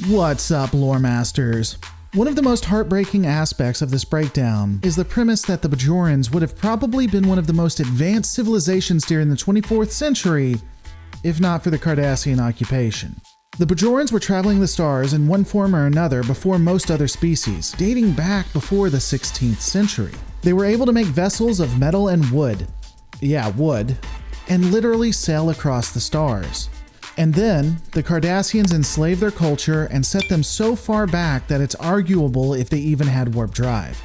What's up, lore masters? One of the most heartbreaking aspects of this breakdown is the premise that the Bajorans would have probably been one of the most advanced civilizations during the 24th century, if not for the Cardassian occupation. The Bajorans were traveling the stars in one form or another before most other species, dating back before the 16th century. They were able to make vessels of metal and wood, wood, and literally sail across the stars. And then, the Cardassians enslaved their culture and set them so far back that it's arguable if they even had warp drive.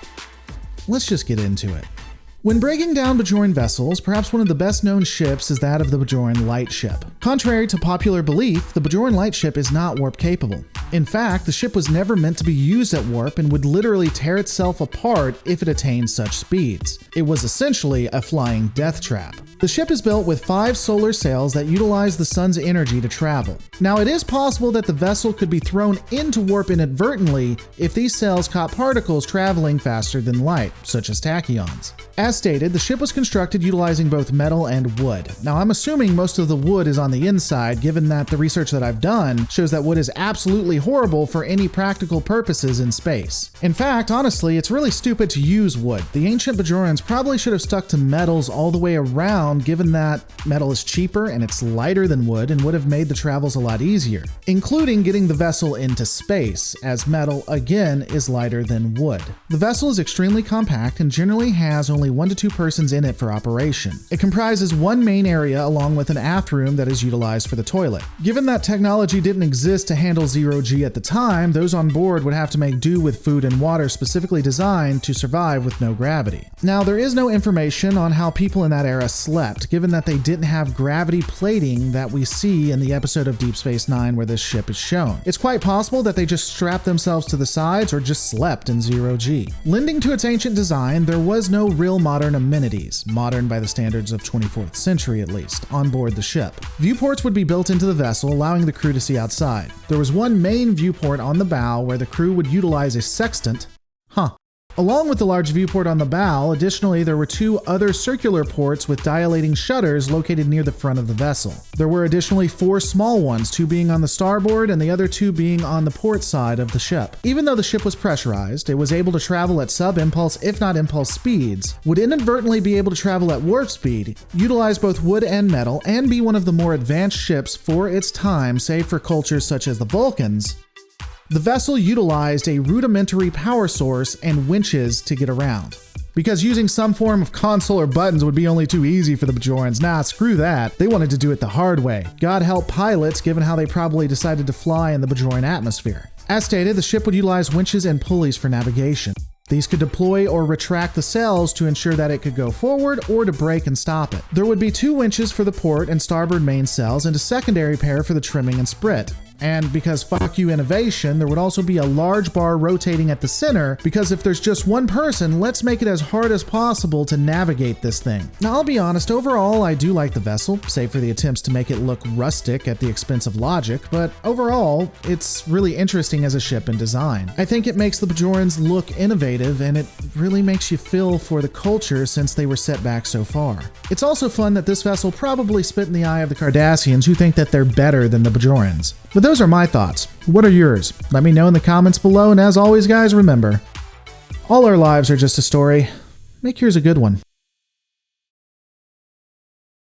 Let's just get into it. When breaking down Bajoran vessels, perhaps one of the best known ships is that of the Bajoran Lightship. Contrary to popular belief, the Bajoran Lightship is not warp capable. In fact, the ship was never meant to be used at warp and would literally tear itself apart if it attained such speeds. It was essentially a flying death trap. The ship is built with 5 solar sails that utilize the sun's energy to travel. Now, it is possible that the vessel could be thrown into warp inadvertently if these sails caught particles traveling faster than light, such as tachyons. As stated, the ship was constructed utilizing both metal and wood. Now, I'm assuming most of the wood is on the inside, given that the research that I've done shows that wood is absolutely horrible for any practical purposes in space. In fact, honestly, it's really stupid to use wood. The ancient Bajorans probably should have stuck to metals all the way around, given that metal is cheaper and it's lighter than wood and would have made the travels a lot easier, including getting the vessel into space, as metal, again, is lighter than wood. The vessel is extremely compact and generally has only 1 to 2 persons in it for operation. It comprises one main area along with an aft room that is utilized for the toilet. Given that technology didn't exist to handle zero-G at the time, those on board would have to make do with food and water specifically designed to survive with no gravity. Now, there is no information on how people in that era slept, given that they didn't have gravity plating that we see in the episode of Deep Space Nine where this ship is shown. It's quite possible that they just strapped themselves to the sides or just slept in zero-G. Lending to its ancient design, there was no real modern amenities, modern by the standards of 24th century at least, on board the ship. Viewports would be built into the vessel, allowing the crew to see outside. There was one main viewport on the bow where the crew would utilize a sextant. Along with the large viewport on the bow, additionally there were 2 other circular ports with dilating shutters located near the front of the vessel. There were additionally 4 small ones, 2 being on the starboard and the other 2 being on the port side of the ship. Even though the ship was pressurized, it was able to travel at sub-impulse if not impulse speeds, would inadvertently be able to travel at warp speed, utilize both wood and metal, and be one of the more advanced ships for its time, save for cultures such as the Vulcans. The vessel utilized a rudimentary power source and winches to get around. Because using some form of console or buttons would be only too easy for the Bajorans. Nah, screw that. They wanted to do it the hard way. God help pilots, given how they probably decided to fly in the Bajoran atmosphere. As stated, the ship would utilize winches and pulleys for navigation. These could deploy or retract the sails to ensure that it could go forward or to brake and stop it. There would be 2 winches for the port and starboard mainsails and a secondary pair for the trimming and sprit. And because fuck you innovation, there would also be a large bar rotating at the center, because if there's just one person, let's make it as hard as possible to navigate this thing. Now, I'll be honest, overall I do like the vessel, save for the attempts to make it look rustic at the expense of logic, but overall it's really interesting as a ship and design. I think it makes the Bajorans look innovative, and it really makes you feel for the culture since they were set back so far. It's also fun that this vessel probably spit in the eye of the Cardassians, who think that they're better than the Bajorans. But those are my thoughts. What are yours? Let me know in the comments below, and as always guys, remember, all our lives are just a story. Make yours a good one.